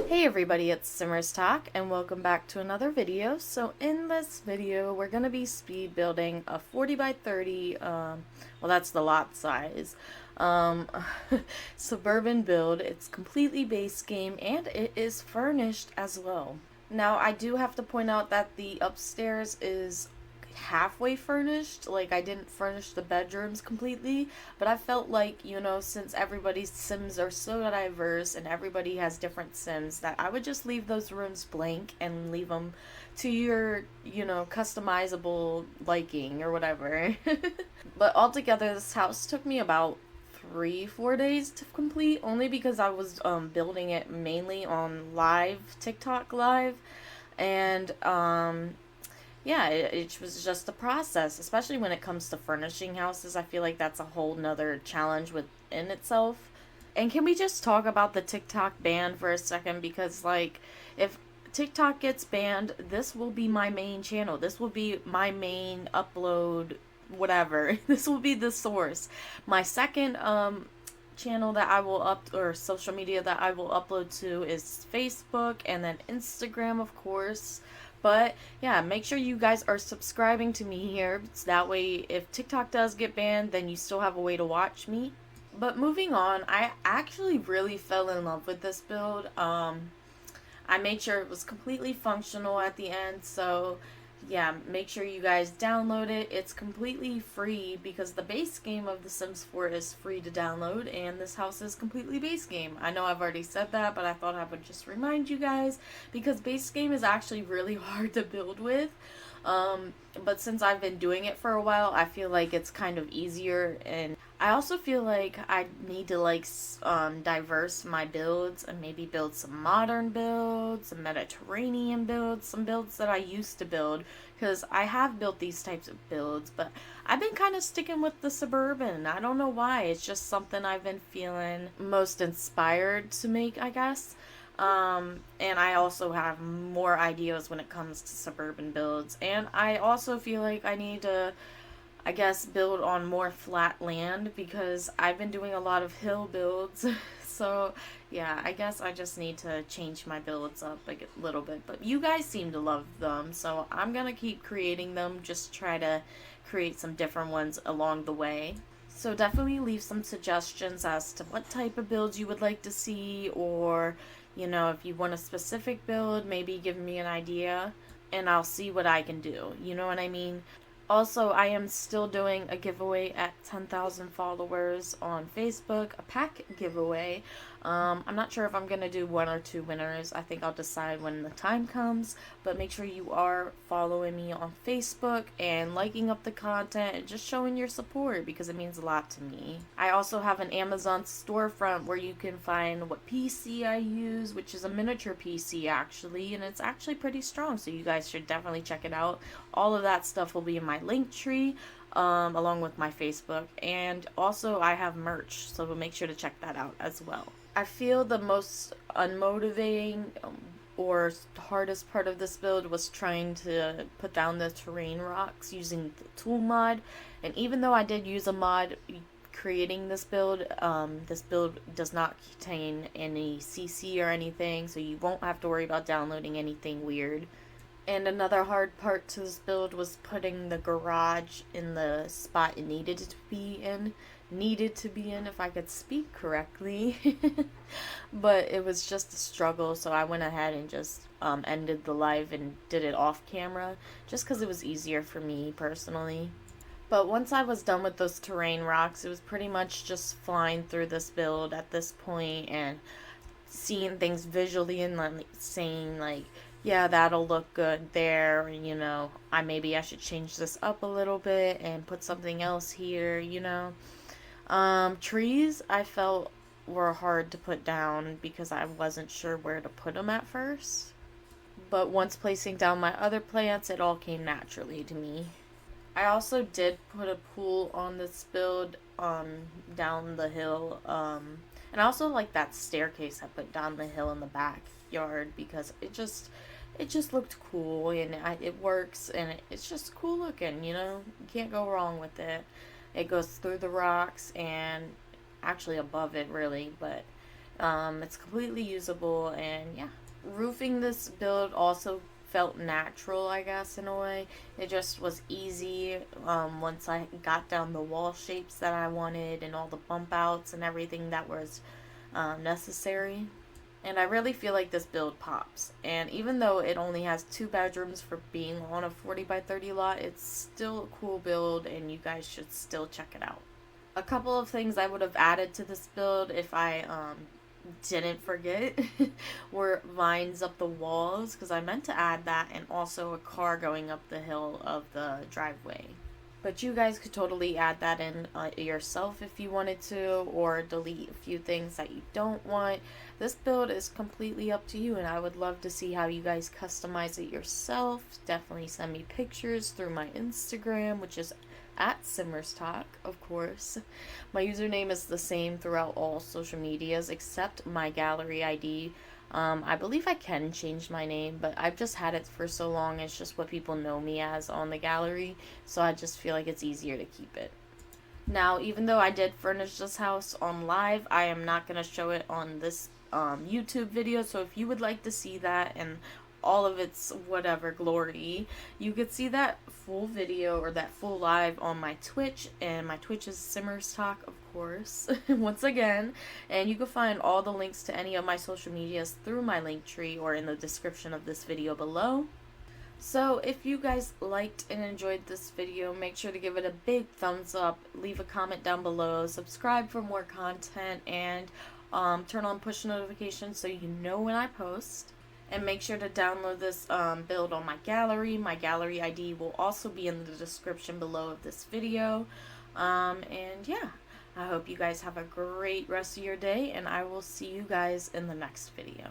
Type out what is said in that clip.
Hey everybody, it's Simmers Talk and welcome back to another video. So in this video we're going to be speed building a 40 by 30, well that's the lot size, um, suburban build. It's completely base game and it is furnished as well. Now I do have to point out that the upstairs is halfway furnished. Like, I didn't furnish the bedrooms completely, but I felt like, since everybody's sims are so diverse and everybody has different sims, that I would just leave those rooms blank and leave them to your, customizable liking or whatever. But altogether, this house took me about 3-4 days to complete, only because I was building it mainly on TikTok live, and yeah, it was just a process, especially when it comes to furnishing houses. I feel like that's a whole nother challenge within itself. And can we just talk about the TikTok ban for a second? Because, like, if TikTok gets banned, this will be my main channel. This will be my main upload, whatever. This will be the source. My second channel that I will or social media that I will upload to is Facebook, and then Instagram, of course. But yeah, make sure you guys are subscribing to me here, so that way if TikTok does get banned, then you still have a way to watch me. But moving on, I actually really fell in love with this build. I made sure it was completely functional at the end, so yeah, make sure you guys download it. It's completely free because the base game of The Sims 4 is free to download, and this house is completely base game. I know I've already said that, but I thought I would just remind you guys, because base game is actually really hard to build with. But since I've been doing it for a while, I feel like it's kind of easier, and I also feel like I need to diverse my builds and maybe build some modern builds, some Mediterranean builds, some builds that I used to build, because I have built these types of builds, but I've been kind of sticking with the suburban. I don't know why. It's just something I've been feeling most inspired to make, I guess. And I also have more ideas when it comes to suburban builds. And I also feel like I need to, I guess, build on more flat land, because I've been doing a lot of hill builds. So, yeah, I guess I just need to change my builds up a little bit. But you guys seem to love them, so I'm gonna keep creating them, just try to create some different ones along the way. So definitely leave some suggestions as to what type of builds you would like to see, or if you want a specific build, maybe give me an idea and I'll see what I can do. You know what I mean? Also, I am still doing a giveaway at 10,000 followers on Facebook, a pack giveaway. I'm not sure if I'm going to do 1 or 2 winners. I think I'll decide when the time comes, but make sure you are following me on Facebook and liking up the content and just showing your support, because it means a lot to me. I also have an Amazon storefront where you can find what PC I use, which is a miniature PC actually, and it's actually pretty strong, so you guys should definitely check it out. All of that stuff will be in my link tree, along with my Facebook, and also I have merch, so make sure to check that out as well. I feel the most unmotivating or hardest part of this build was trying to put down the terrain rocks using the tool mod, and even though I did use a mod creating this build does not contain any CC or anything, so you won't have to worry about downloading anything weird. And another hard part to this build was putting the garage in the spot it needed to be in, if I could speak correctly. But it was just a struggle, so I went ahead and just ended the live and did it off camera, just because it was easier for me personally. But once I was done with those terrain rocks, it was pretty much just flying through this build at this point and seeing things visually and saying like, yeah, that'll look good there, maybe I should change this up a little bit and put something else here, Trees I felt were hard to put down because I wasn't sure where to put them at first. But once placing down my other plants, it all came naturally to me. I also did put a pool on this build down the hill, and I also like that staircase I put down the hill in the backyard, because it just looked cool, and it works, and it's just cool looking, you can't go wrong with it. It goes through the rocks and actually above it really, but It's completely usable, and yeah. Roofing this build also felt natural, I guess, in a way. It just was easy once I got down the wall shapes that I wanted and all the bump outs and everything that was necessary. And I really feel like this build pops. And even though it only has 2 bedrooms for being on a 40 by 30 lot, it's still a cool build, and you guys should still check it out. A couple of things I would have added to this build if I didn't forget were vines up the walls, because I meant to add that, and also a car going up the hill of the driveway. But you guys could totally add that in yourself if you wanted to, or delete a few things that you don't want. This build is completely up to you, and I would love to see how you guys customize it yourself. Definitely send me pictures through my Instagram, which is at Simmers Talk, of course. My username is the same throughout all social medias except my gallery ID. I believe I can change my name, but I've just had it for so long. It's just what people know me as on the gallery, so I just feel like it's easier to keep it. Now, even though I did furnish this house on live, I am not going to show it on this YouTube video, so if you would like to see that and all of its whatever glory, you could see that full video or that full live on my Twitch, and my Twitch is Simmers Talk, of course, once again, and you can find all the links to any of my social medias through my link tree or in the description of this video below. So if you guys liked and enjoyed this video, make sure to give it a big thumbs up, leave a comment down below, subscribe for more content, and turn on push notifications so you know when I post. And make sure to download this build on my gallery. My gallery ID will also be in the description below of this video. And yeah, I hope you guys have a great rest of your day, and I will see you guys in the next video.